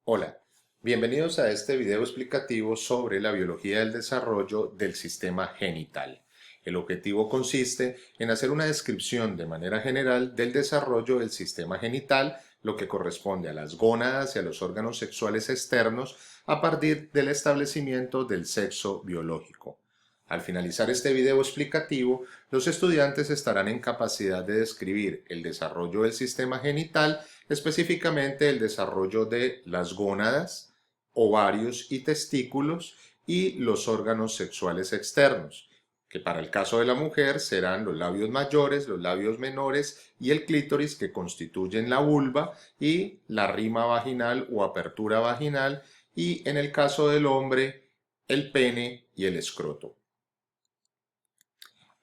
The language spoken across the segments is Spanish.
Hola, bienvenidos a este video explicativo sobre la biología del desarrollo del sistema genital. El objetivo consiste en hacer una descripción de manera general del desarrollo del sistema genital, lo que corresponde a las gónadas y a los órganos sexuales externos a partir del establecimiento del sexo biológico. Al finalizar este video explicativo, los estudiantes estarán en capacidad de describir el desarrollo del sistema genital, específicamente el desarrollo de las gónadas, ovarios y testículos y los órganos sexuales externos, que para el caso de la mujer serán los labios mayores, los labios menores y el clítoris, que constituyen la vulva, y la rima vaginal o apertura vaginal, y en el caso del hombre, el pene y el escroto.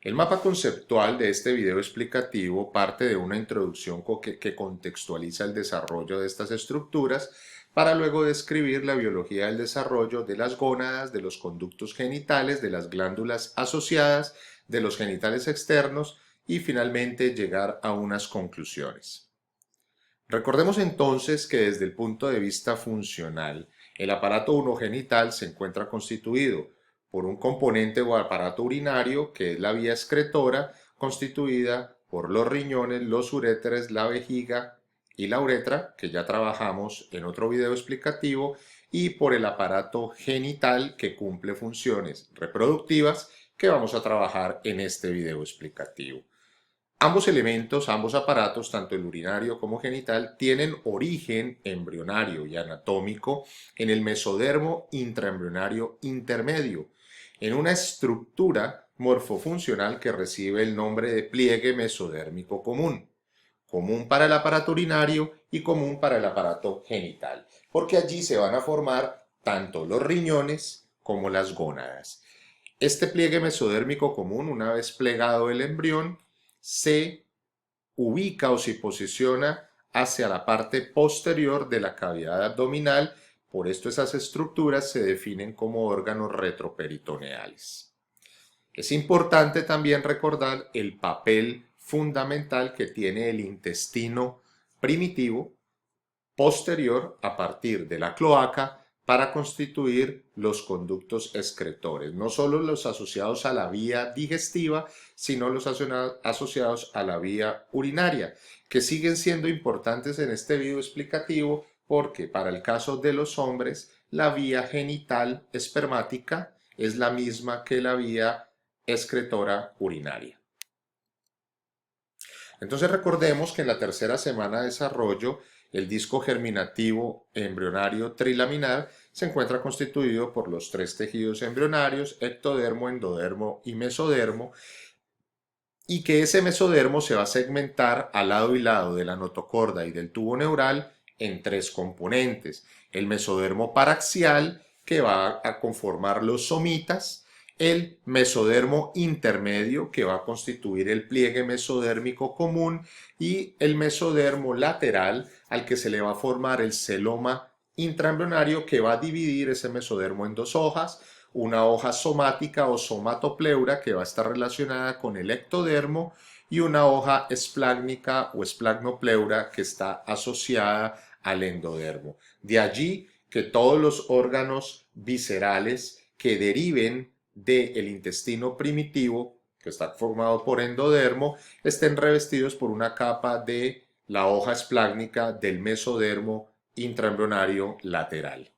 El mapa conceptual de este video explicativo parte de una introducción que contextualiza el desarrollo de estas estructuras para luego describir la biología del desarrollo de las gónadas, de los conductos genitales, de las glándulas asociadas, de los genitales externos y finalmente llegar a unas conclusiones. Recordemos entonces que desde el punto de vista funcional, el aparato urogenital se encuentra constituido por un componente o aparato urinario, que es la vía excretora, constituida por los riñones, los uréteres, la vejiga y la uretra, que ya trabajamos en otro video explicativo, y por el aparato genital, que cumple funciones reproductivas, que vamos a trabajar en este video explicativo. Ambos elementos, ambos aparatos, tanto el urinario como genital, tienen origen embrionario y anatómico en el mesodermo intraembrionario intermedio, en una estructura morfofuncional que recibe el nombre de pliegue mesodérmico común, común para el aparato urinario y común para el aparato genital, porque allí se van a formar tanto los riñones como las gónadas. Este pliegue mesodérmico común, una vez plegado el embrión, se ubica o se posiciona hacia la parte posterior de la cavidad abdominal. Por esto esas estructuras se definen como órganos retroperitoneales. Es importante también recordar el papel fundamental que tiene el intestino primitivo posterior a partir de la cloaca para constituir los conductos excretores, no solo los asociados a la vía digestiva, sino los asociados a la vía urinaria, que siguen siendo importantes en este video explicativo porque para el caso de los hombres la vía genital espermática es la misma que la vía excretora urinaria. Entonces recordemos que en la tercera semana de desarrollo el disco germinativo embrionario trilaminar se encuentra constituido por los tres tejidos embrionarios, ectodermo, endodermo y mesodermo, y que ese mesodermo se va a segmentar al lado y lado de la notocorda y del tubo neural en tres componentes: el mesodermo paraxial, que va a conformar los somitas; el mesodermo intermedio, que va a constituir el pliegue mesodérmico común; y el mesodermo lateral, al que se le va a formar el celoma intraembrionario, que va a dividir ese mesodermo en dos hojas: una hoja somática o somatopleura, que va a estar relacionada con el ectodermo, y una hoja esplágnica o esplagnopleura, que está asociada al endodermo. De allí que todos los órganos viscerales que deriven del intestino primitivo, que está formado por endodermo, estén revestidos por una capa de la hoja esplágnica del mesodermo intraembrionario lateral.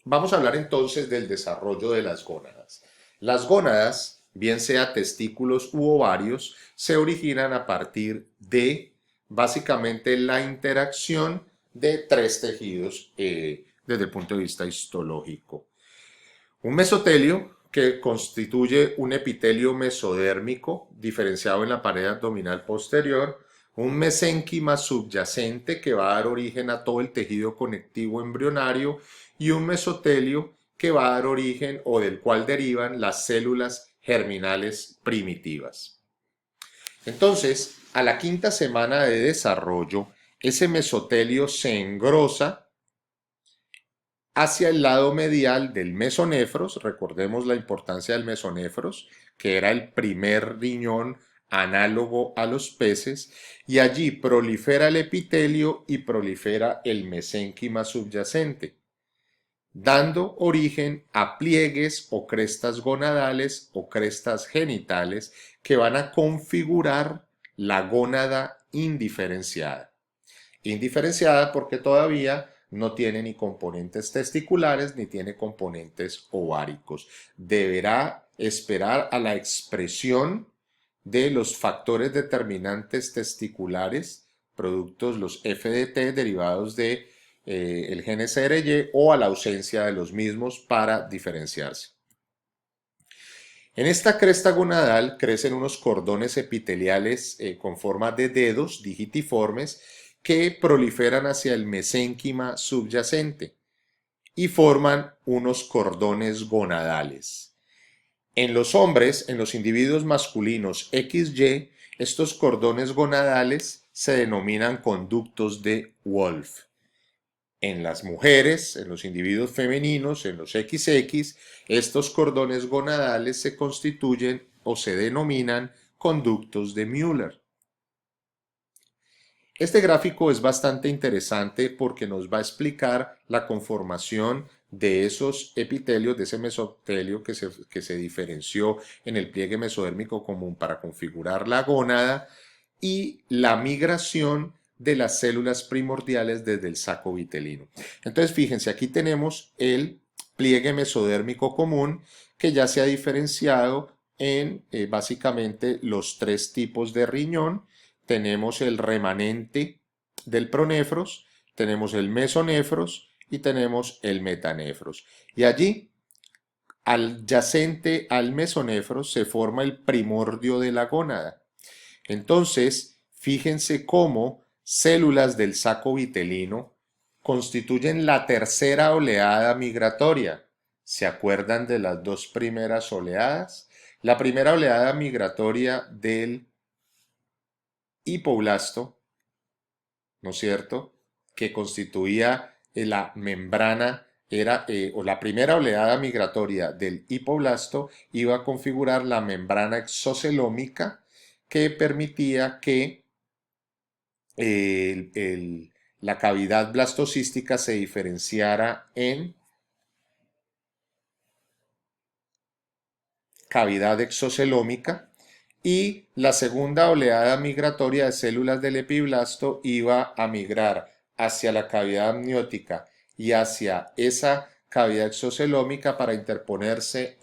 Vamos a hablar entonces del desarrollo de las gónadas. Las gónadas, bien sea testículos u ovarios, se originan a partir de básicamente la interacción de tres tejidos desde el punto de vista histológico. Un mesotelio, que constituye un epitelio mesodérmico diferenciado en la pared abdominal posterior; un mesénquima subyacente, que va a dar origen a todo el tejido conectivo embrionario; y un mesotelio, que va a dar origen o del cual derivan las células germinales primitivas. Entonces, a la quinta semana de desarrollo, ese mesotelio se engrosa hacia el lado medial del mesonefros. Recordemos la importancia del mesonefros, que era el primer riñón análogo a los peces, y allí prolifera el epitelio y prolifera el mesénquima subyacente, dando origen a pliegues o crestas gonadales o crestas genitales que van a configurar la gónada indiferenciada. Indiferenciada porque todavía no tiene ni componentes testiculares ni tiene componentes ováricos. Deberá esperar a la expresión de los factores determinantes testiculares, productos los FDT derivados de el gen SRY, o a la ausencia de los mismos para diferenciarse. En esta cresta gonadal crecen unos cordones epiteliales con forma de dedos digitiformes que proliferan hacia el mesénquima subyacente y forman unos cordones gonadales. En los hombres, en los individuos masculinos XY, estos cordones gonadales se denominan conductos de Wolff. En las mujeres, en los individuos femeninos, en los XX, estos cordones gonadales se constituyen o se denominan conductos de Müller. Este gráfico es bastante interesante porque nos va a explicar la conformación de esos epitelios, de ese mesotelio que se diferenció en el pliegue mesodérmico común para configurar la gónada, y la migración de las células primordiales desde el saco vitelino. Entonces, fíjense, aquí tenemos el pliegue mesodérmico común que ya se ha diferenciado en básicamente los tres tipos de riñón. Tenemos el remanente del pronefros, tenemos el mesonefros y tenemos el metanefros. Y allí, adyacente al mesonefros, se forma el primordio de la gónada. Entonces, fíjense cómo células del saco vitelino constituyen la tercera oleada migratoria. ¿Se acuerdan de las dos primeras oleadas? La primera oleada migratoria del hipoblasto, ¿no es cierto?, que constituía la membrana, o la primera oleada migratoria del hipoblasto iba a configurar la membrana exocelómica que permitía que la cavidad blastocística se diferenciara en cavidad exocelómica, y la segunda oleada migratoria de células del epiblasto iba a migrar hacia la cavidad amniótica y hacia esa cavidad exocelómica para interponerse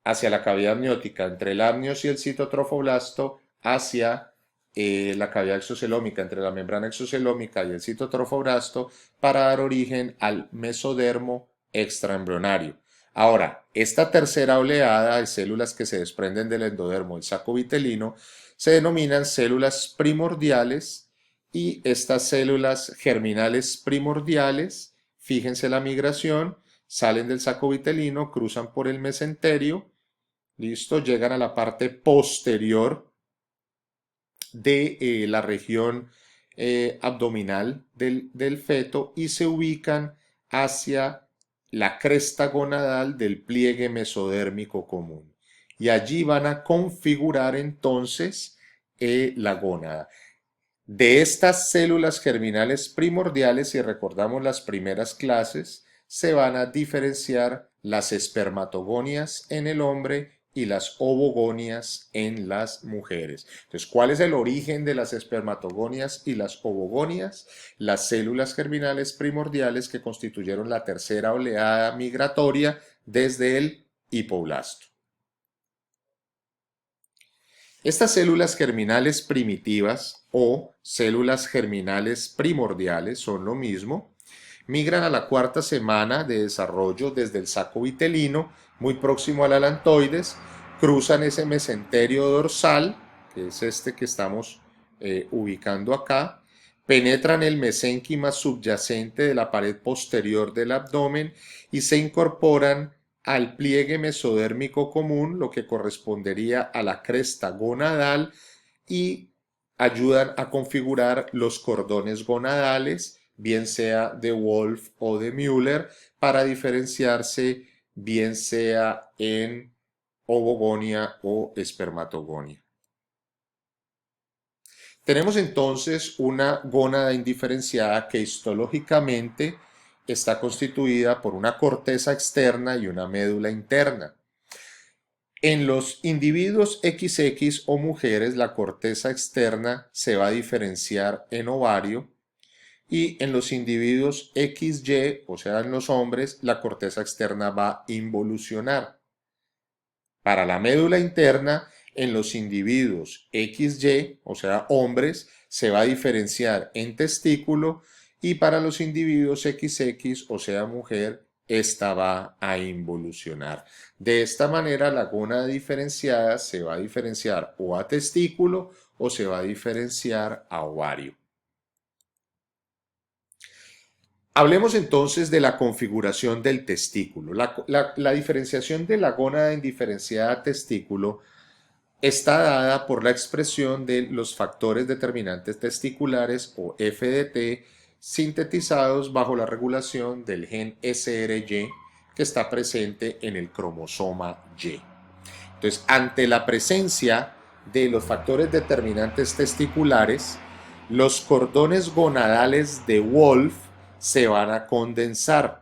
hacia la cavidad amniótica, entre el amnios y el citotrofoblasto, hacia la cavidad exocelómica, entre la membrana exocelómica y el citotrofoblasto, para dar origen al mesodermo extraembrionario. Ahora, esta tercera oleada de células que se desprenden del endodermo del saco vitelino se denominan células primordiales, y estas células germinales primordiales, fíjense la migración, salen del saco vitelino, cruzan por el mesenterio, listo, llegan a la parte posterior de la región abdominal del feto y se ubican hacia la cresta gonadal del pliegue mesodérmico común. Y allí van a configurar entonces la gónada. De estas células germinales primordiales, si recordamos las primeras clases, se van a diferenciar las espermatogonias en el hombre y las ovogonias en las mujeres. Entonces, ¿cuál es el origen de las espermatogonias y las ovogonias? Las células germinales primordiales que constituyeron la tercera oleada migratoria desde el hipoblasto. Estas células germinales primitivas o células germinales primordiales son lo mismo. Migran a la cuarta semana de desarrollo desde el saco vitelino, muy próximo al alantoides, cruzan ese mesenterio dorsal, que es este que estamos ubicando acá, penetran el mesénquima subyacente de la pared posterior del abdomen y se incorporan al pliegue mesodérmico común, lo que correspondería a la cresta gonadal, y ayudan a configurar los cordones gonadales, bien sea de Wolff o de Müller, para diferenciarse bien sea en ovogonia o espermatogonia. Tenemos entonces una gónada indiferenciada que histológicamente está constituida por una corteza externa y una médula interna. En los individuos XX o mujeres, la corteza externa se va a diferenciar en ovario y en los individuos XY, o sea, en los hombres, la corteza externa va a involucionar. Para la médula interna, en los individuos XY, o sea, hombres, se va a diferenciar en testículo y para los individuos XX, o sea, mujer, esta va a involucionar. De esta manera, la gónada diferenciada se va a diferenciar o a testículo o se va a diferenciar a ovario. Hablemos entonces de la configuración del testículo. La diferenciación de la gónada indiferenciada a testículo está dada por la expresión de los factores determinantes testiculares o FDT sintetizados bajo la regulación del gen SRY que está presente en el cromosoma Y. Entonces, ante la presencia de los factores determinantes testiculares, los cordones gonadales de Wolff se van a condensar.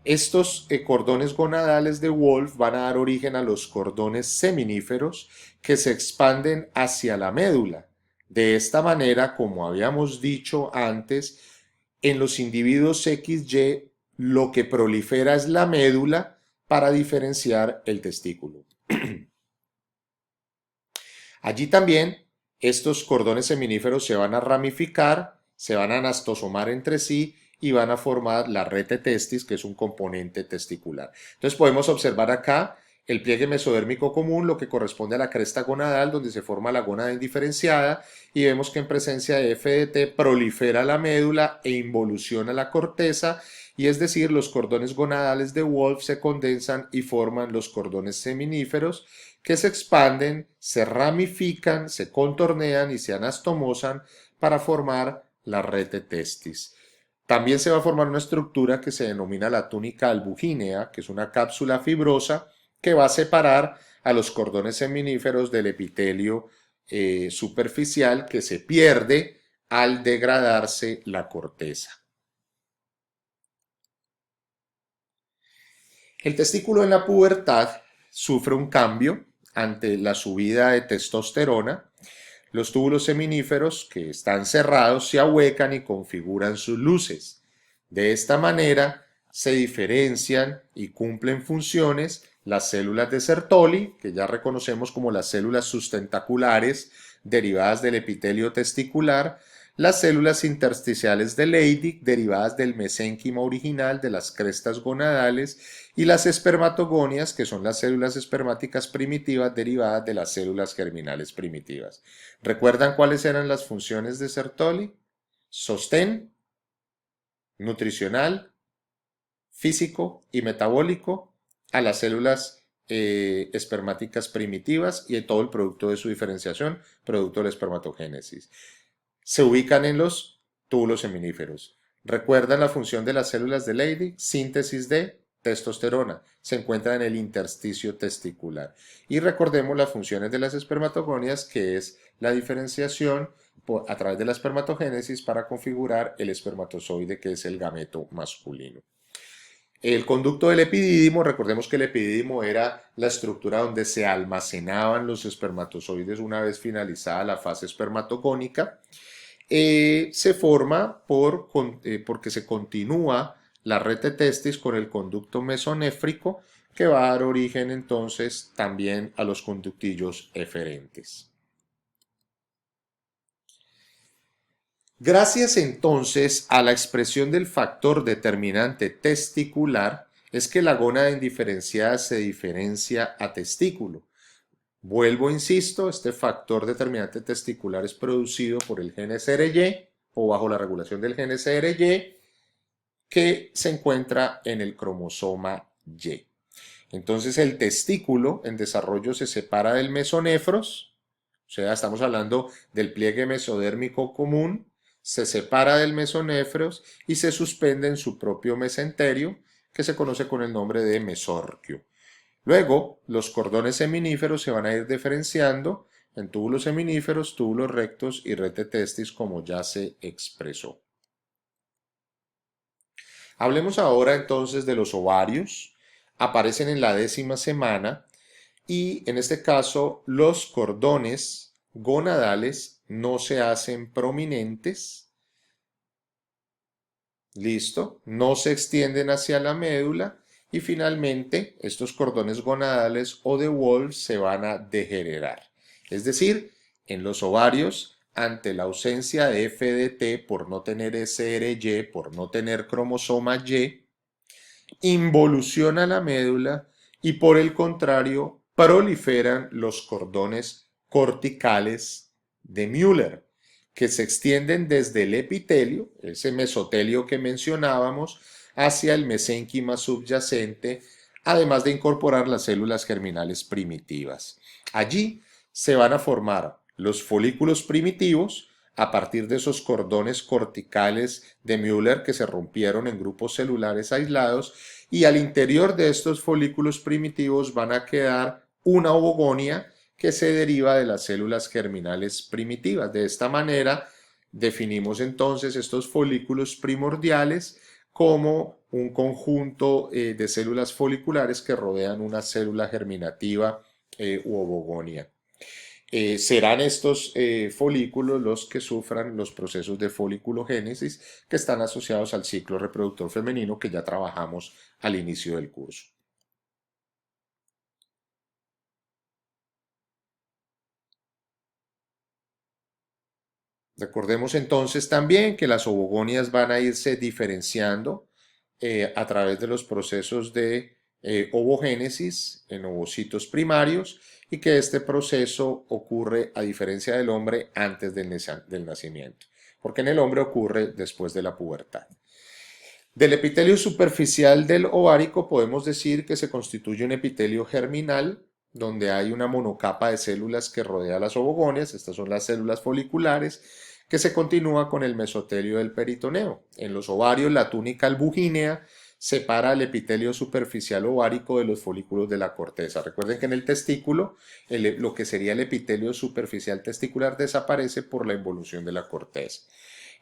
Estos cordones gonadales de Wolff van a dar origen a los cordones seminíferos que se expanden hacia la médula. De esta manera, como habíamos dicho antes, en los individuos XY lo que prolifera es la médula para diferenciar el testículo. Allí también estos cordones seminíferos se van a ramificar, se van a anastosomar entre sí y van a formar la rete testis, que es un componente testicular. Entonces podemos observar acá el pliegue mesodérmico común, lo que corresponde a la cresta gonadal, donde se forma la gónada indiferenciada, y vemos que en presencia de FDT prolifera la médula e involuciona la corteza, y es decir, los cordones gonadales de Wolff se condensan y forman los cordones seminíferos, que se expanden, se ramifican, se contornean y se anastomosan para formar la rete testis. También se va a formar una estructura que se denomina la túnica albugínea, que es una cápsula fibrosa que va a separar a los cordones seminíferos del epitelio superficial que se pierde al degradarse la corteza. El testículo en la pubertad sufre un cambio ante la subida de testosterona. Los túbulos seminíferos que están cerrados se ahuecan y configuran sus luces. De esta manera se diferencian y cumplen funciones las células de Sertoli, que ya reconocemos como las células sustentaculares derivadas del epitelio testicular, las células intersticiales de Leydig derivadas del mesénquima original de las crestas gonadales y las espermatogonias, que son las células espermáticas primitivas derivadas de las células germinales primitivas. ¿Recuerdan cuáles eran las funciones de Sertoli? Sostén, nutricional, físico y metabólico a las células espermáticas primitivas y todo el producto de su diferenciación, producto de la espermatogénesis. Se ubican en los túbulos seminíferos. ¿Recuerdan la función de las células de Leydig? Síntesis de testosterona. Se encuentra en el intersticio testicular. Y recordemos las funciones de las espermatogonias, que es la diferenciación a través de la espermatogénesis para configurar el espermatozoide, que es el gameto masculino. El conducto del epidídimo, recordemos que el epidídimo era la estructura donde se almacenaban los espermatozoides una vez finalizada la fase espermatogónica. Se forma porque se continúa la rete testis con el conducto mesonéfrico que va a dar origen entonces también a los conductillos eferentes. Gracias entonces a la expresión del factor determinante testicular es que la gónada indiferenciada se diferencia a testículo. Vuelvo, insisto, este factor determinante testicular es producido por el gen SRY o bajo la regulación del gen SRY que se encuentra en el cromosoma Y. Entonces el testículo en desarrollo se separa del mesonefros, o sea, estamos hablando del pliegue mesodérmico común, se separa del mesonefros y se suspende en su propio mesenterio, que se conoce con el nombre de mesorquio. Luego, los cordones seminíferos se van a ir diferenciando en túbulos seminíferos, túbulos rectos y red de testis, como ya se expresó. Hablemos ahora entonces de los ovarios. Aparecen en la 10ª semana y en este caso los cordones gonadales no se hacen prominentes. Listo, no se extienden hacia la médula y finalmente estos cordones gonadales o de Wolff se van a degenerar. Es decir, en los ovarios, ante la ausencia de FDT por no tener SRY, por no tener cromosoma Y, involuciona la médula y por el contrario proliferan los cordones corticales de Müller, que se extienden desde el epitelio, ese mesotelio que mencionábamos, hacia el mesénquima subyacente, además de incorporar las células germinales primitivas. Allí se van a formar los folículos primitivos a partir de esos cordones corticales de Müller que se rompieron en grupos celulares aislados, y al interior de estos folículos primitivos van a quedar una ovogonia que se deriva de las células germinales primitivas. De esta manera definimos entonces estos folículos primordiales como un conjunto de células foliculares que rodean una célula germinativa u ovogonia. Serán estos folículos los que sufran los procesos de foliculogénesis que están asociados al ciclo reproductor femenino que ya trabajamos al inicio del curso. Recordemos entonces también que las ovogonias van a irse diferenciando a través de los procesos de ovogénesis en ovocitos primarios y que este proceso ocurre, a diferencia del hombre, antes del nacimiento, porque en el hombre ocurre después de la pubertad. Del epitelio superficial del ovárico podemos decir que se constituye un epitelio germinal donde hay una monocapa de células que rodea las ovogonias. Estas son las células foliculares, que se continúa con el mesotelio del peritoneo. En los ovarios, la túnica albugínea separa el epitelio superficial ovárico de los folículos de la corteza. Recuerden que en el testículo lo que sería el epitelio superficial testicular desaparece por la involución de la corteza.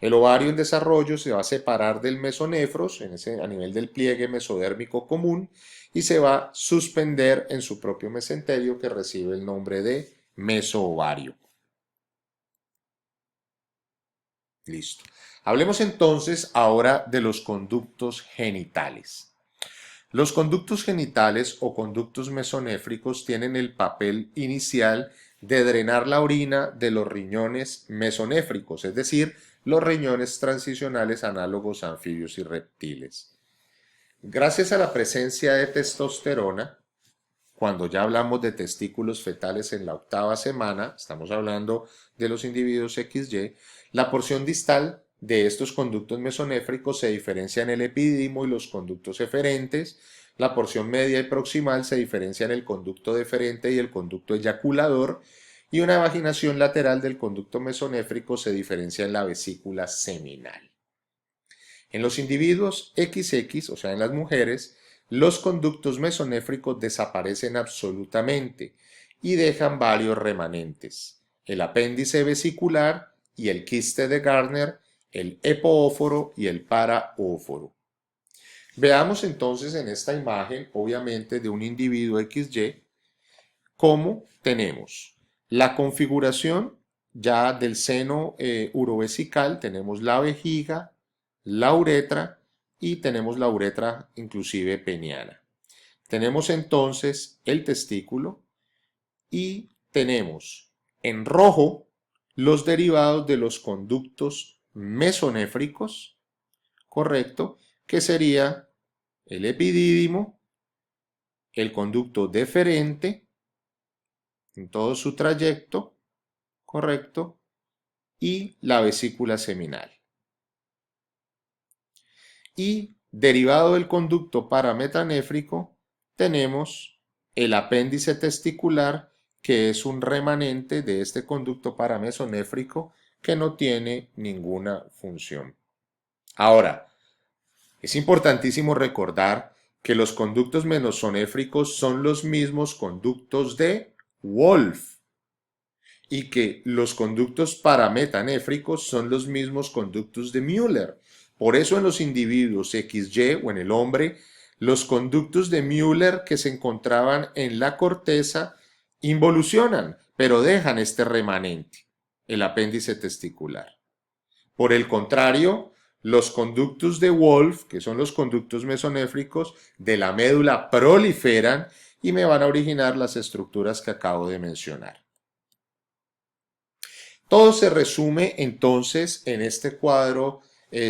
El ovario en desarrollo se va a separar del mesonefros a nivel del pliegue mesodérmico común y se va a suspender en su propio mesenterio, que recibe el nombre de mesoovario. Listo. Hablemos entonces ahora de los conductos genitales. Los conductos genitales o conductos mesonéfricos tienen el papel inicial de drenar la orina de los riñones mesonéfricos, es decir, los riñones transicionales análogos a anfibios y reptiles. Gracias a la presencia de testosterona, cuando ya hablamos de testículos fetales en la 8ª semana, estamos hablando de los individuos XY, la porción distal de estos conductos mesonéfricos se diferencia en el epidídimo y los conductos eferentes. La porción media y proximal se diferencia en el conducto deferente y el conducto eyaculador, y una vaginación lateral del conducto mesonéfrico se diferencia en la vesícula seminal. En los individuos XX, o sea en las mujeres, los conductos mesonéfricos desaparecen absolutamente y dejan varios remanentes: el apéndice vesicular y el quiste de Gardner, el epoóforo y el paraóforo. Veamos entonces en esta imagen, obviamente de un individuo XY, cómo tenemos la configuración ya del seno urovesical. Tenemos la vejiga, la uretra y tenemos la uretra inclusive peniana. Tenemos entonces el testículo y tenemos en rojo los derivados de los conductos mesonéfricos, correcto, que sería el epidídimo, el conducto deferente en todo su trayecto, correcto, y la vesícula seminal. Y derivado del conducto parametanéfrico tenemos el apéndice testicular, que es un remanente de este conducto paramesonéfrico que no tiene ninguna función. Ahora, es importantísimo recordar que los conductos mesonéfricos son los mismos conductos de Wolff y que los conductos parametanéfricos son los mismos conductos de Müller. Por eso en los individuos XY o en el hombre, los conductos de Müller que se encontraban en la corteza involucionan, pero dejan este remanente, el apéndice testicular. Por el contrario, los conductos de Wolff, que son los conductos mesonéfricos de la médula, proliferan y me van a originar las estructuras que acabo de mencionar. Todo se resume entonces en este cuadro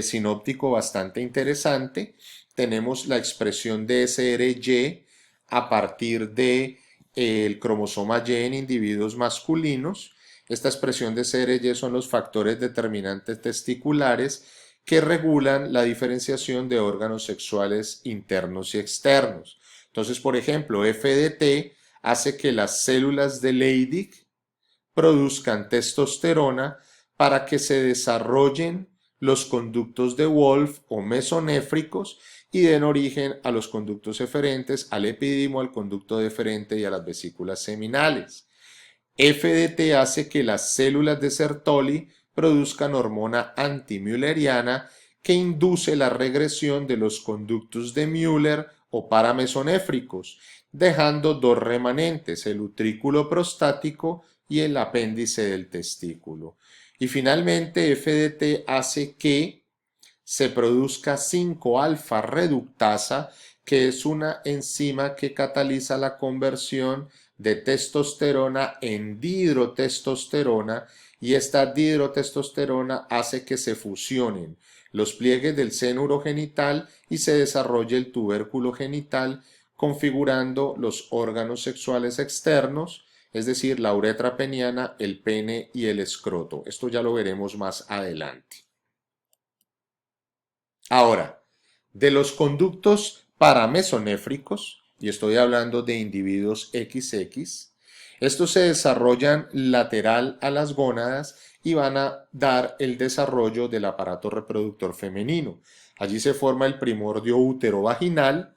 sinóptico bastante interesante. Tenemos la expresión de SRY a partir de el cromosoma Y en individuos masculinos. Esta expresión de SRY son los factores determinantes testiculares que regulan la diferenciación de órganos sexuales internos y externos. Entonces, por ejemplo, FDT hace que las células de Leydig produzcan testosterona para que se desarrollen los conductos de Wolff o mesonéfricos y den origen a los conductos eferentes, al epidimo, al conducto deferente y a las vesículas seminales. FDT hace que las células de Sertoli produzcan hormona antimülleriana que induce la regresión de los conductos de Müller o paramesonéfricos, dejando dos remanentes, el utrículo prostático y el apéndice del testículo. Y finalmente FDT hace que se produzca 5-alfa reductasa, que es una enzima que cataliza la conversión de testosterona en dihidrotestosterona, y esta dihidrotestosterona hace que se fusionen los pliegues del seno urogenital y se desarrolle el tubérculo genital, configurando los órganos sexuales externos, es decir, la uretra peniana, el pene y el escroto. Esto ya lo veremos más adelante. Ahora, de los conductos paramesonéfricos, y estoy hablando de individuos XX, estos se desarrollan lateral a las gónadas y van a dar el desarrollo del aparato reproductor femenino. Allí se forma el primordio útero vaginal,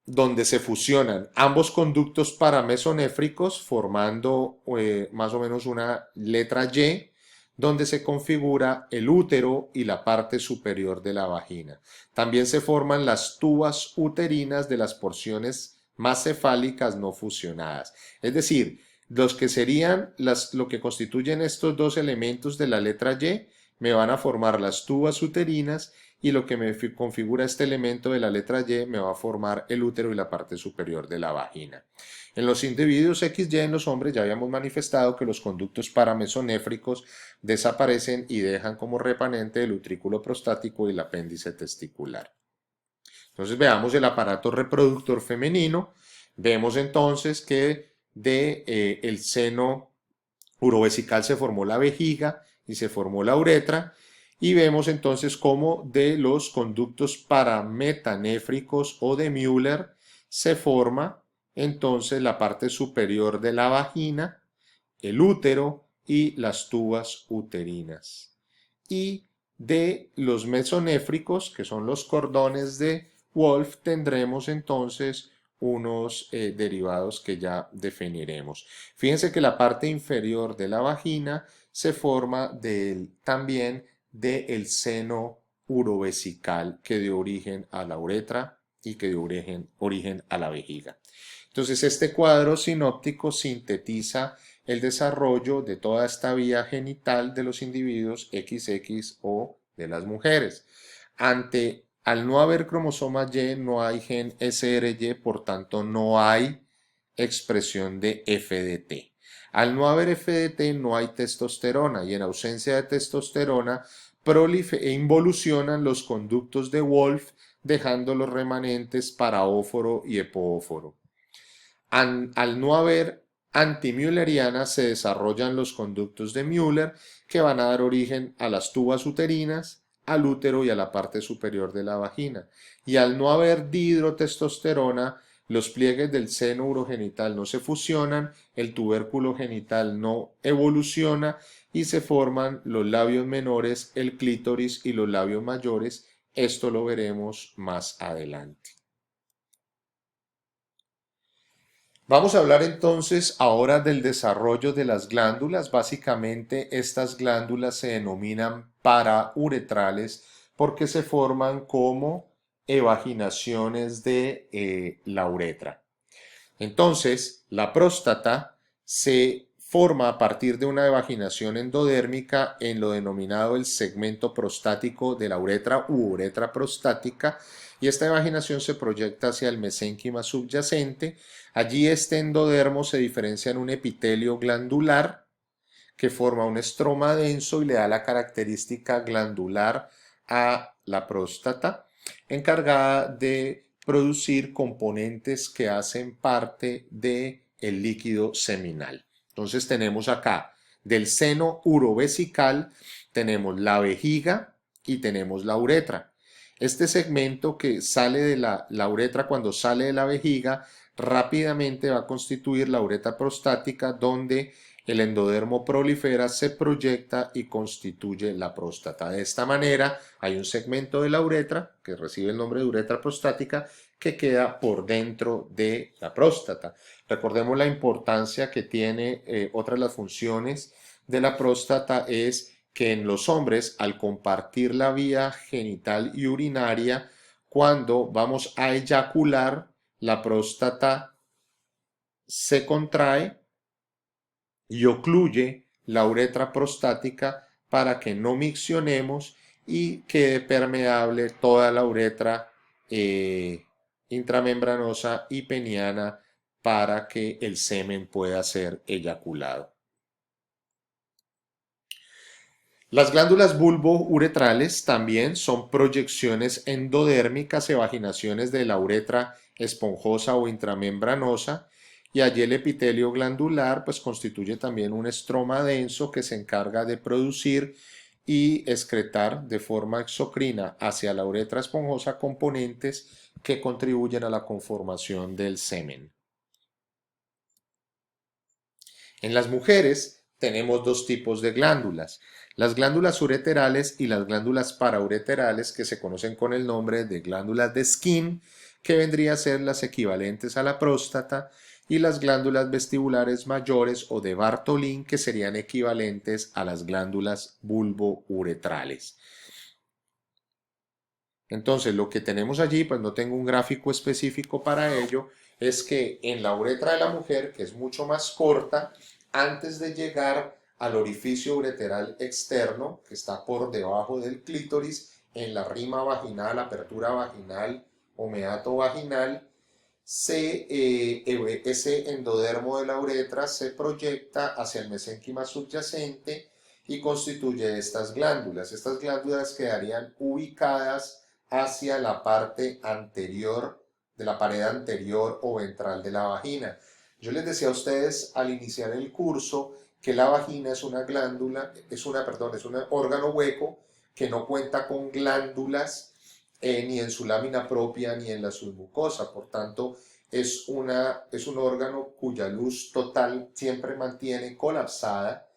donde se fusionan ambos conductos paramesonéfricos formando más o menos una letra Y, donde se configura el útero y la parte superior de la vagina. También se forman las tubas uterinas de las porciones más cefálicas no fusionadas. Es decir, los que serían lo que constituyen estos dos elementos de la letra Y me van a formar las tubas uterinas, y lo que me configura este elemento de la letra Y me va a formar el útero y la parte superior de la vagina. En los individuos XY, en los hombres, ya habíamos manifestado que los conductos paramesonéfricos desaparecen y dejan como remanente el utrículo prostático y el apéndice testicular. Entonces veamos el aparato reproductor femenino. Vemos entonces que el seno urovesical se formó la vejiga y se formó la uretra, y vemos entonces cómo de los conductos parametanéfricos o de Müller se forma entonces la parte superior de la vagina, el útero y las tubas uterinas. Y de los mesonéfricos, que son los cordones de Wolff, tendremos entonces unos derivados que ya definiremos. Fíjense que la parte inferior de la vagina se forma también del seno urovesical, que dio origen a la uretra y que dio origen a la vejiga. Entonces este cuadro sinóptico sintetiza el desarrollo de toda esta vía genital de los individuos XX o de las mujeres. Al no haber cromosoma Y, no hay gen SRY, por tanto no hay expresión de FDT. Al no haber FDT no hay testosterona, y en ausencia de testosterona involucionan los conductos de Wolff, dejando los remanentes paraóforo y epóforo. Al no haber antimülleriana se desarrollan los conductos de Müller, que van a dar origen a las tubas uterinas, al útero y a la parte superior de la vagina. Y al no haber dihidrotestosterona, los pliegues del seno urogenital no se fusionan, el tubérculo genital no evoluciona y se forman los labios menores, el clítoris y los labios mayores. Esto lo veremos más adelante. Vamos a hablar entonces ahora del desarrollo de las glándulas. Básicamente estas glándulas se denominan parauretrales porque se forman como evaginaciones de la uretra. Entonces, la próstata se forma a partir de una evaginación endodérmica en lo denominado el segmento prostático de la uretra u uretra prostática, y esta evaginación se proyecta hacia el mesénquima subyacente. Allí este endodermo se diferencia en un epitelio glandular que forma un estroma denso y le da la característica glandular a la próstata, encargada de producir componentes que hacen parte del líquido seminal. Entonces tenemos acá del seno urovesical, tenemos la vejiga y tenemos la uretra. Este segmento que sale de la uretra cuando sale de la vejiga rápidamente va a constituir la uretra prostática, donde el endodermo prolifera, se proyecta y constituye la próstata. De esta manera hay un segmento de la uretra que recibe el nombre de uretra prostática que queda por dentro de la próstata. Recordemos la importancia que tiene otra de las funciones de la próstata es que en los hombres, al compartir la vía genital y urinaria, cuando vamos a eyacular, la próstata se contrae y ocluye la uretra prostática para que no miccionemos y quede permeable toda la uretra intramembranosa y peniana para que el semen pueda ser eyaculado. Las glándulas bulbouretrales también son proyecciones endodérmicas, evaginaciones de la uretra esponjosa o intramembranosa, y allí el epitelio glandular pues constituye también un estroma denso que se encarga de producir y excretar de forma exocrina hacia la uretra esponjosa componentes que contribuyen a la conformación del semen. En las mujeres tenemos dos tipos de glándulas, las glándulas ureterales y las glándulas paraureterales, que se conocen con el nombre de glándulas de Skene, que vendrían a ser las equivalentes a la próstata, y las glándulas vestibulares mayores o de Bartholin, que serían equivalentes a las glándulas bulbouretrales. Entonces, lo que tenemos allí, pues no tengo un gráfico específico para ello, es que en la uretra de la mujer, que es mucho más corta, antes de llegar al orificio ureteral externo, que está por debajo del clítoris, en la rima vaginal, apertura vaginal o meato vaginal, ese endodermo de la uretra se proyecta hacia el mesénquima subyacente y constituye estas glándulas. Estas glándulas quedarían ubicadas hacia la parte anterior de la pared anterior o ventral de la vagina. Yo les decía a ustedes al iniciar el curso que la vagina es una glándula, es un órgano hueco que no cuenta con glándulas ni en su lámina propia ni en la submucosa. Por tanto, es un órgano cuya luz total siempre mantiene colapsada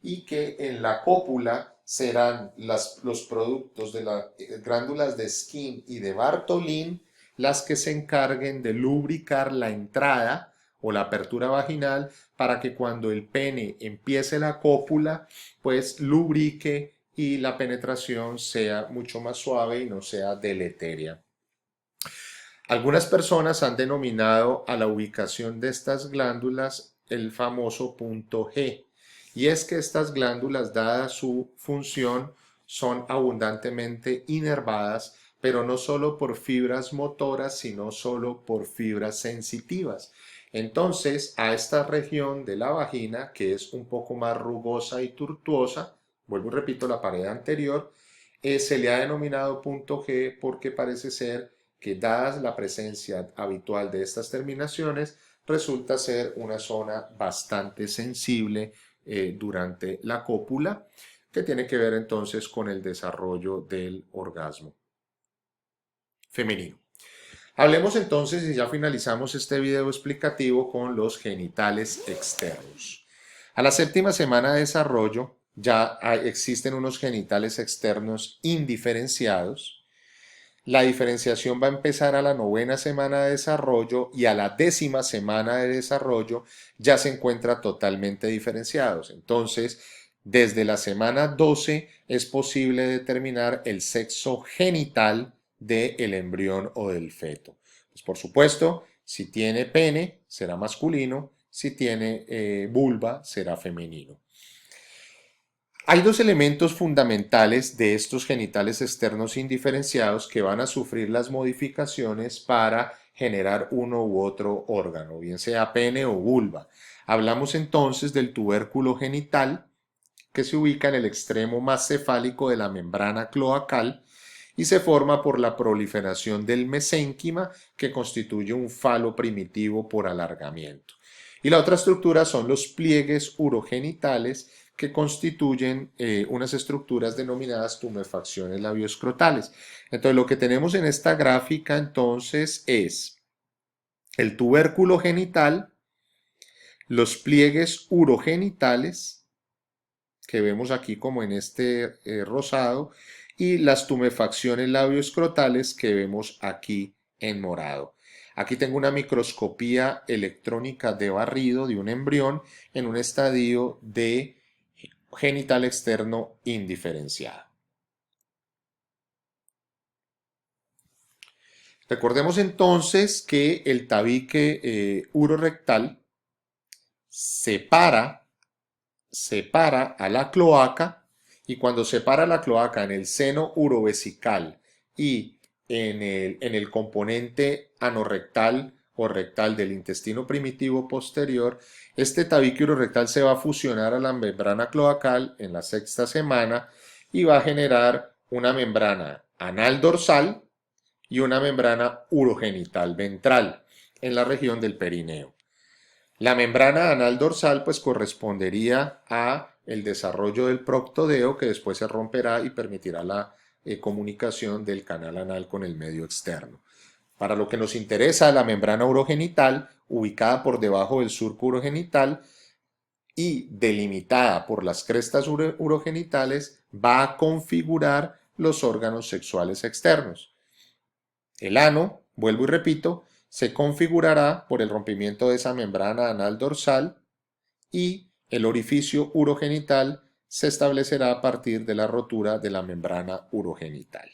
y que en la cópula serán los productos de las glándulas de Skene y de Bartholin las que se encarguen de lubricar la entrada o la apertura vaginal para que cuando el pene empiece la cópula, pues lubrique y la penetración sea mucho más suave y no sea deleteria. Algunas personas han denominado a la ubicación de estas glándulas el famoso punto G, y es que estas glándulas, dada su función, son abundantemente inervadas, pero no solo por fibras motoras, sino solo por fibras sensitivas. Entonces, a esta región de la vagina, que es un poco más rugosa y tortuosa, vuelvo y repito la pared anterior, se le ha denominado punto G porque parece ser que, dada la presencia habitual de estas terminaciones, resulta ser una zona bastante sensible durante la cópula, que tiene que ver entonces con el desarrollo del orgasmo femenino. Hablemos entonces, y ya finalizamos este video explicativo, con los genitales externos. A la séptima semana de desarrollo ya existen unos genitales externos indiferenciados. La diferenciación va a empezar a la 9ª semana de desarrollo y a la 10ª semana de desarrollo ya se encuentra totalmente diferenciados. Entonces, desde la semana 12 es posible determinar el sexo genital del embrión o del feto. Pues por supuesto, si tiene pene, será masculino, si tiene vulva, será femenino. Hay dos elementos fundamentales de estos genitales externos indiferenciados que van a sufrir las modificaciones para generar uno u otro órgano, bien sea pene o vulva. Hablamos entonces del tubérculo genital, que se ubica en el extremo más cefálico de la membrana cloacal y se forma por la proliferación del mesénquima, que constituye un falo primitivo por alargamiento. Y la otra estructura son los pliegues urogenitales, que constituyen unas estructuras denominadas tumefacciones labioescrotales. Entonces, lo que tenemos en esta gráfica entonces es el tubérculo genital, los pliegues urogenitales, que vemos aquí como en este rosado, y las tumefacciones labioescrotales que vemos aquí en morado. Aquí tengo una microscopía electrónica de barrido de un embrión en un estadio de genital externo indiferenciado. Recordemos entonces que el tabique urorectal separa a la cloaca, y cuando separa la cloaca en el seno urovesical y en el componente anorrectal o rectal del intestino primitivo posterior, este tabique urorectal se va a fusionar a la membrana cloacal en la 6ª semana y va a generar una membrana anal dorsal y una membrana urogenital ventral en la región del perineo. La membrana anal dorsal pues correspondería a el desarrollo del proctodeo, que después se romperá y permitirá la comunicación del canal anal con el medio externo. Para lo que nos interesa, la membrana urogenital, ubicada por debajo del surco urogenital y delimitada por las crestas urogenitales, va a configurar los órganos sexuales externos. El ano, vuelvo y repito, se configurará por el rompimiento de esa membrana anal dorsal, y el orificio urogenital se establecerá a partir de la rotura de la membrana urogenital.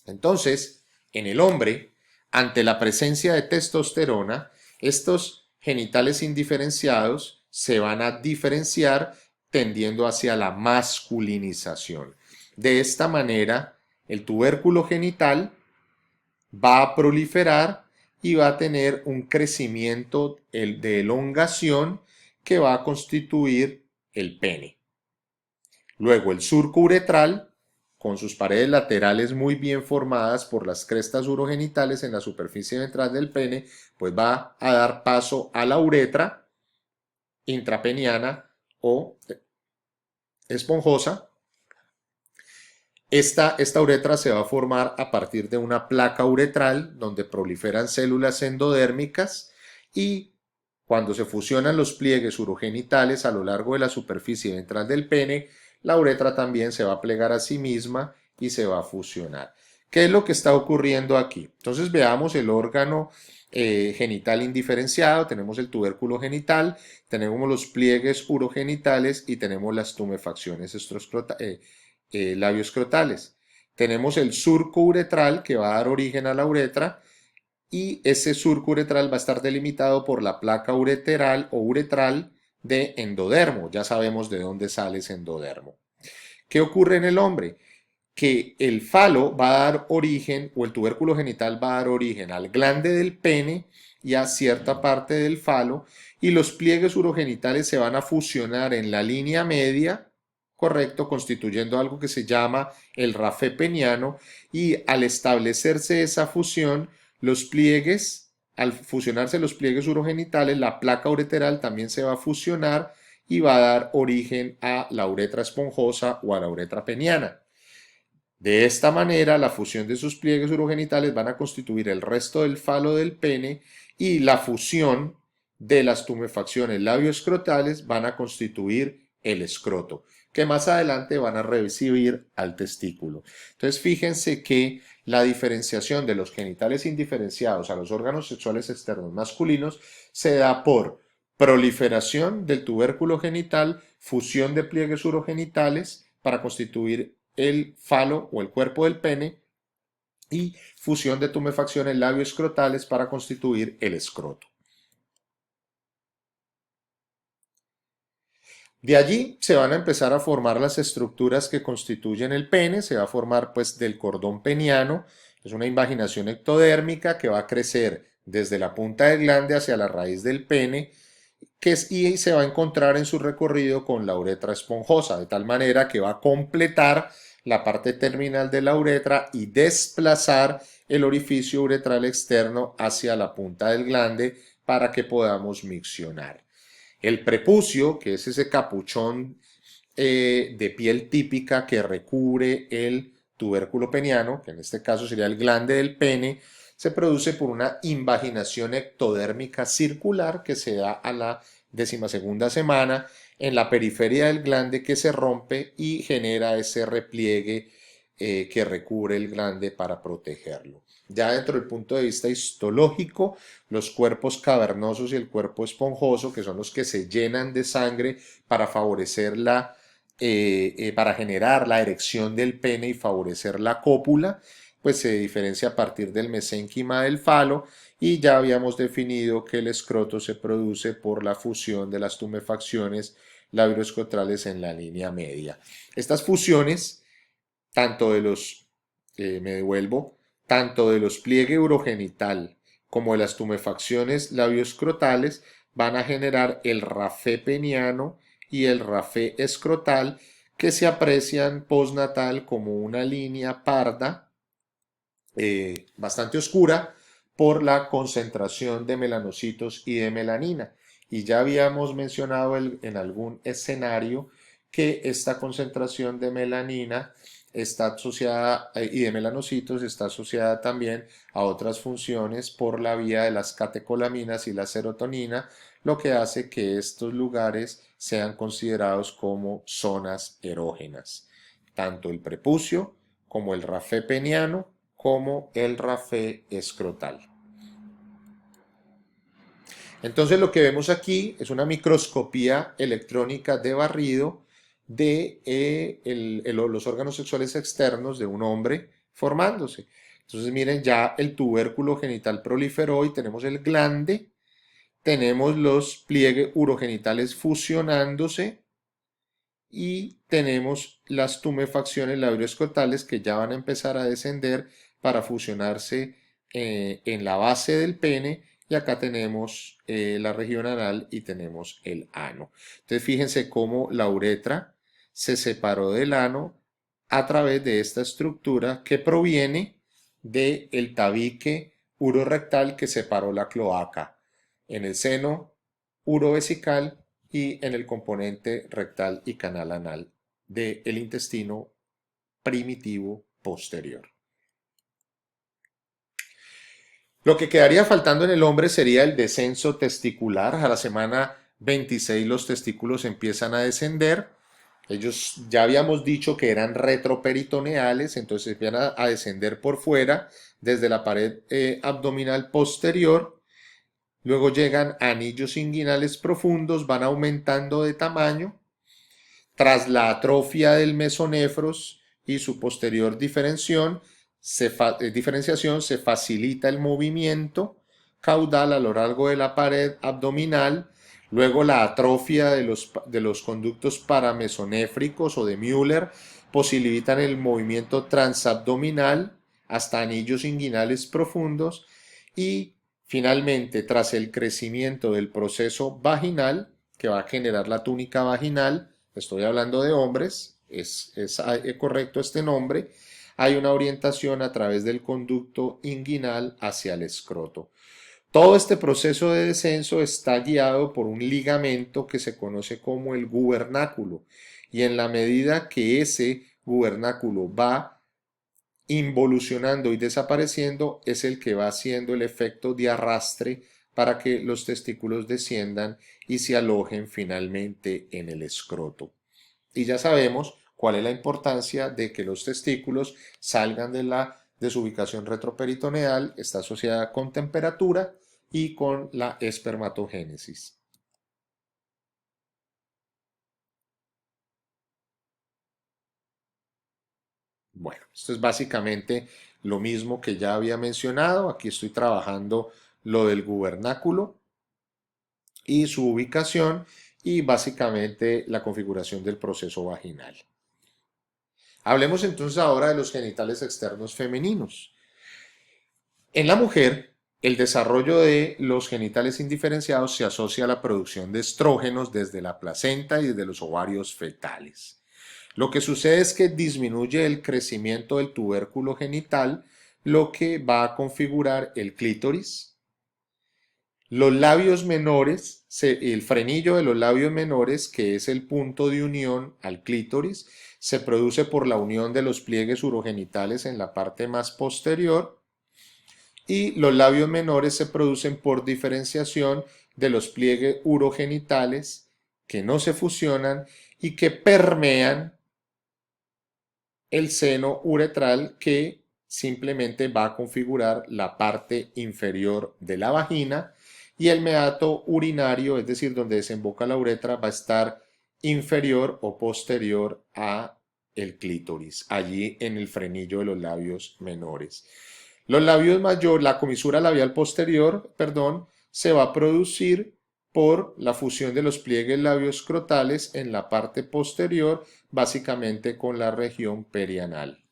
Entonces, en el hombre, ante la presencia de testosterona, estos genitales indiferenciados se van a diferenciar tendiendo hacia la masculinización. De esta manera, el tubérculo genital va a proliferar y va a tener un crecimiento de elongación que va a constituir el pene. Luego el surco uretral, con sus paredes laterales muy bien formadas por las crestas urogenitales en la superficie ventral del pene, pues va a dar paso a la uretra intrapeniana o esponjosa. Esta uretra se va a formar a partir de una placa uretral donde proliferan células endodérmicas, y cuando se fusionan los pliegues urogenitales a lo largo de la superficie ventral del pene, la uretra también se va a plegar a sí misma y se va a fusionar. ¿Qué es lo que está ocurriendo aquí? Entonces veamos el órgano genital indiferenciado. Tenemos el tubérculo genital, tenemos los pliegues urogenitales y tenemos las tumefacciones labioescrotales. Tenemos el surco uretral, que va a dar origen a la uretra, y ese surco uretral va a estar delimitado por la placa ureteral o uretral de endodermo. Ya sabemos de dónde sale ese endodermo. ¿Qué ocurre en el hombre? Que el falo va a dar origen, o el tubérculo genital va a dar origen al glande del pene y a cierta parte del falo, y los pliegues urogenitales se van a fusionar en la línea media, correcto, constituyendo algo que se llama el rafé peniano, y al establecerse esa fusión, los pliegues, al fusionarse los pliegues urogenitales, la placa ureteral también se va a fusionar y va a dar origen a la uretra esponjosa o a la uretra peniana. De esta manera, la fusión de sus pliegues urogenitales van a constituir el resto del falo del pene, y la fusión de las tumefacciones labioescrotales van a constituir el escroto. que más adelante van a recibir al testículo. Entonces fíjense que la diferenciación de los genitales indiferenciados a los órganos sexuales externos masculinos se da por proliferación del tubérculo genital, fusión de pliegues urogenitales para constituir el falo o el cuerpo del pene y fusión de tumefacciones labioescrotales para constituir el escroto. De allí se van a empezar a formar las estructuras que constituyen el pene, se va a formar pues del cordón peniano, es una invaginación ectodérmica que va a crecer desde la punta del glande hacia la raíz del pene, y se va a encontrar en su recorrido con la uretra esponjosa, de tal manera que va a completar la parte terminal de la uretra y desplazar el orificio uretral externo hacia la punta del glande para que podamos miccionar. El prepucio, que es ese capuchón de piel típica que recubre el tubérculo peniano, que en este caso sería el glande del pene, se produce por una invaginación ectodérmica circular que se da a la 12ª semana en la periferia del glande, que se rompe y genera ese repliegue que recubre el glande para protegerlo. Ya dentro del punto de vista histológico, los cuerpos cavernosos y el cuerpo esponjoso, que son los que se llenan de sangre para favorecer para generar la erección del pene y favorecer la cópula, pues se diferencia a partir del mesénquima del falo, y ya habíamos definido que el escroto se produce por la fusión de las tumefacciones labioescrotales en la línea media. Estas fusiones, tanto de los, me devuelvo, tanto de los pliegues urogenital como de las tumefacciones labioescrotales van a generar el rafé peniano y el rafé escrotal, que se aprecian postnatal como una línea parda bastante oscura por la concentración de melanocitos y de melanina. Y ya habíamos mencionado en algún escenario que esta concentración de melanina está asociada y de melanocitos está asociada también a otras funciones por la vía de las catecolaminas y la serotonina, lo que hace que estos lugares sean considerados como zonas erógenas. Tanto el prepucio como el rafé peniano como el rafé escrotal. Entonces lo que vemos aquí es una microscopía electrónica de barrido de los órganos sexuales externos de un hombre formándose. Entonces miren, ya el tubérculo genital proliferó y tenemos el glande, tenemos los pliegues urogenitales fusionándose y tenemos las tumefacciones labioescrotales que ya van a empezar a descender para fusionarse en la base del pene, y acá tenemos la región anal y tenemos el ano. Entonces fíjense cómo la uretra se separó del ano a través de esta estructura que proviene del tabique urorectal que separó la cloaca en el seno urovesical y en el componente rectal y canal anal del intestino primitivo posterior. Lo que quedaría faltando en el hombre sería el descenso testicular. A la semana 26 los testículos empiezan a descender. Ellos ya habíamos dicho que eran retroperitoneales, entonces empiezan a descender por fuera desde la pared abdominal posterior. Luego llegan anillos inguinales profundos, van aumentando de tamaño. Tras la atrofia del mesonefros y su posterior diferenciación, se facilita el movimiento caudal a lo largo de la pared abdominal. Luego la atrofia de los conductos paramesonéfricos o de Müller posibilitan el movimiento transabdominal hasta anillos inguinales profundos, y finalmente, tras el crecimiento del proceso vaginal que va a generar la túnica vaginal, estoy hablando de hombres, es correcto este nombre, hay una orientación a través del conducto inguinal hacia el escroto. Todo este proceso de descenso está guiado por un ligamento que se conoce como el gubernáculo, y en la medida que ese gubernáculo va involucionando y desapareciendo, es el que va haciendo el efecto de arrastre para que los testículos desciendan y se alojen finalmente en el escroto. Y ya sabemos cuál es la importancia de que los testículos salgan de su ubicación retroperitoneal, está asociada con temperatura y con la espermatogénesis. Bueno, esto es básicamente lo mismo que ya había mencionado. Aquí estoy trabajando lo del gubernáculo y su ubicación y básicamente la configuración del proceso vaginal. Hablemos entonces ahora de los genitales externos femeninos. En la mujer, el desarrollo de los genitales indiferenciados se asocia a la producción de estrógenos desde la placenta y desde los ovarios fetales. Lo que sucede es que disminuye el crecimiento del tubérculo genital, lo que va a configurar el clítoris, los labios menores, el frenillo de los labios menores, que es el punto de unión al clítoris, se produce por la unión de los pliegues urogenitales en la parte más posterior y los labios menores se producen por diferenciación de los pliegues urogenitales que no se fusionan y que permean el seno uretral que simplemente va a configurar la parte inferior de la vagina y el meato urinario, es decir, donde desemboca la uretra, va a estar inferior o posterior a el clítoris, allí en el frenillo de los labios menores. Los labios mayores, la comisura labial posterior, perdón, se va a producir por la fusión de los pliegues labioscrotales en la parte posterior, básicamente con la región perianal.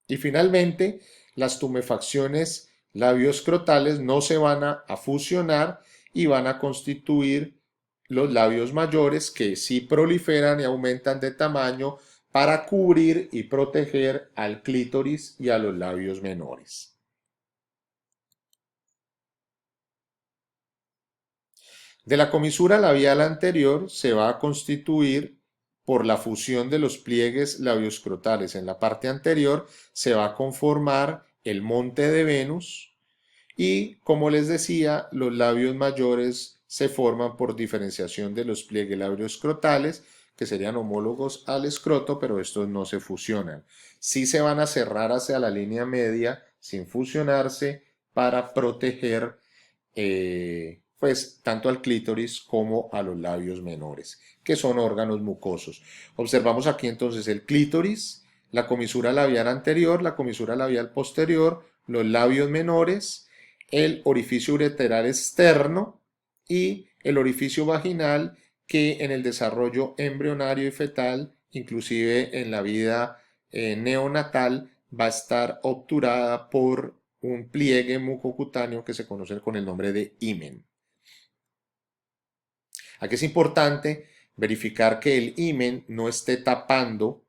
Y finalmente, las tumefacciones labioscrotales no se van a fusionar y van a constituir los labios mayores que sí proliferan y aumentan de tamaño para cubrir y proteger al clítoris y a los labios menores. De la comisura labial anterior se va a constituir por la fusión de los pliegues labioscrotales. En la parte anterior se va a conformar el monte de Venus y, como les decía, los labios mayores se forman por diferenciación de los pliegues labioscrotales, que serían homólogos al escroto, pero estos no se fusionan. Sí se van a cerrar hacia la línea media sin fusionarse para proteger pues tanto al clítoris como a los labios menores, que son órganos mucosos. Observamos aquí entonces el clítoris, la comisura labial anterior, la comisura labial posterior, los labios menores, el orificio ureteral externo y el orificio vaginal que en el desarrollo embrionario y fetal, inclusive en la vida neonatal, va a estar obturada por un pliegue mucocutáneo que se conoce con el nombre de himen. Aquí es importante verificar que el himen no esté tapando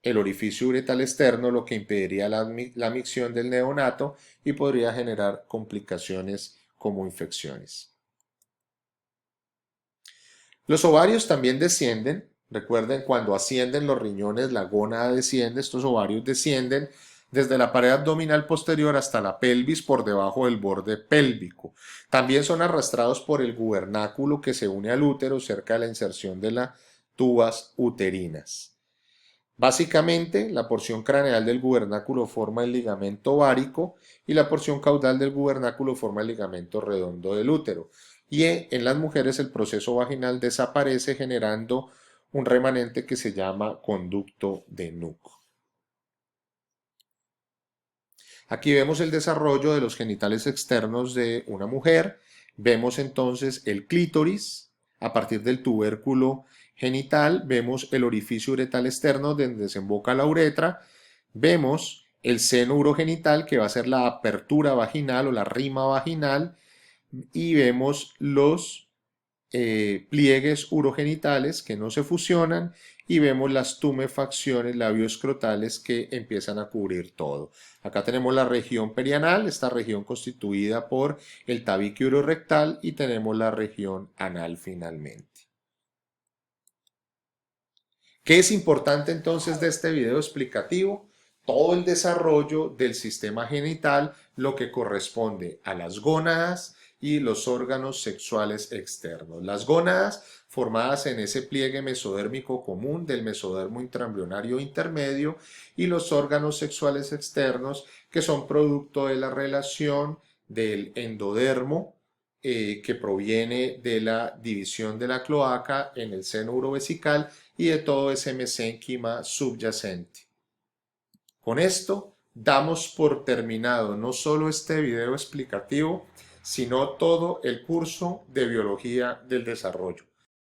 el orificio uretal externo, lo que impediría la micción del neonato y podría generar complicaciones como infecciones. Los ovarios también descienden. Recuerden, cuando ascienden los riñones, la gónada desciende, estos ovarios descienden desde la pared abdominal posterior hasta la pelvis por debajo del borde pélvico. También son arrastrados por el gubernáculo que se une al útero cerca de la inserción de las tubas uterinas. Básicamente, la porción craneal del gubernáculo forma el ligamento ovárico y la porción caudal del gubernáculo forma el ligamento redondo del útero. Y en las mujeres el proceso vaginal desaparece generando un remanente que se llama conducto de Nuc. Aquí vemos el desarrollo de los genitales externos de una mujer. Vemos entonces el clítoris a partir del tubérculo genital. Vemos el orificio uretal externo donde desemboca la uretra. Vemos el seno urogenital que va a ser la apertura vaginal o la rima vaginal. Y vemos los pliegues urogenitales que no se fusionan y vemos las tumefacciones labioescrotales que empiezan a cubrir todo. Acá tenemos la región perianal, esta región constituida por el tabique urorectal y tenemos la región anal finalmente. ¿Qué es importante entonces de este video explicativo? Todo el desarrollo del sistema genital, lo que corresponde a las gónadas y los órganos sexuales externos. Las gónadas formadas en ese pliegue mesodérmico común del mesodermo intraembrionario intermedio, y los órganos sexuales externos, que son producto de la relación del endodermo, que proviene de la división de la cloaca en el seno urovesical y de todo ese mesénquima subyacente. Con esto damos por terminado no solo este video explicativo, sino todo el curso de biología del desarrollo.